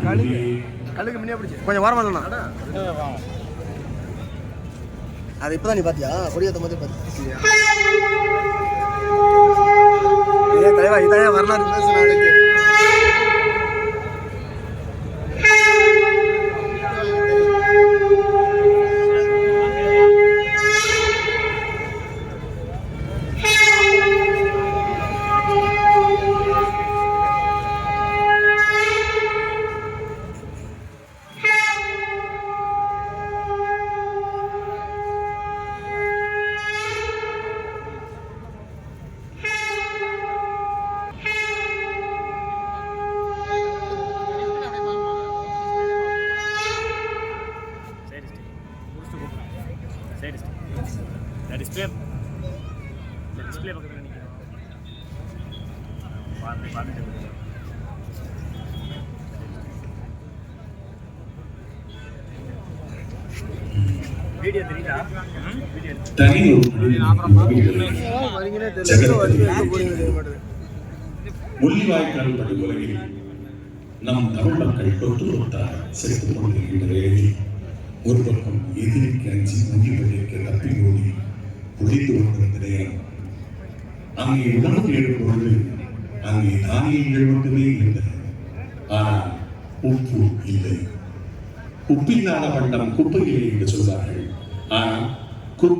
கல்லுக்கு முன்னே பிடிச்சி கொஞ்சம் வாரமா இல்லைண்ணா அது இப்போதான் நீ பார்த்தியா கொடியேற்ற மாதிரி பார்த்தியா தலைவா இதான் வரலாறு பேசுகிறேன் डिस्प्ले பக்கத்துல நிக்கிறோம் பாத்து வீடியோ தெரியுதா வீடியோ தனி வரீங்களே தெரியல முள்ளிவாய்க்கால் படுகொலையில் நம் தமிழ் மக்கள் தொற்றுத்தார் செத்துக் கொண்டிருக்கின்ற வேளையில் ஒரு பக்கம் எதிரிக்கு அஞ்சி முங்கிப்பட்டிருக்க தப்பி ஓடி குதித்து கொண்டிருந்த நேரம் அங்கே உணவு தேடும் பொழுது அங்கே தானியங்கள் மட்டுமே இருந்தது. ஆனால் உப்பு இல்லை. உப்பில்லாத பண்டம் குப்பையில்லை என்று சொல்வார்கள். ஆனால் குப்பை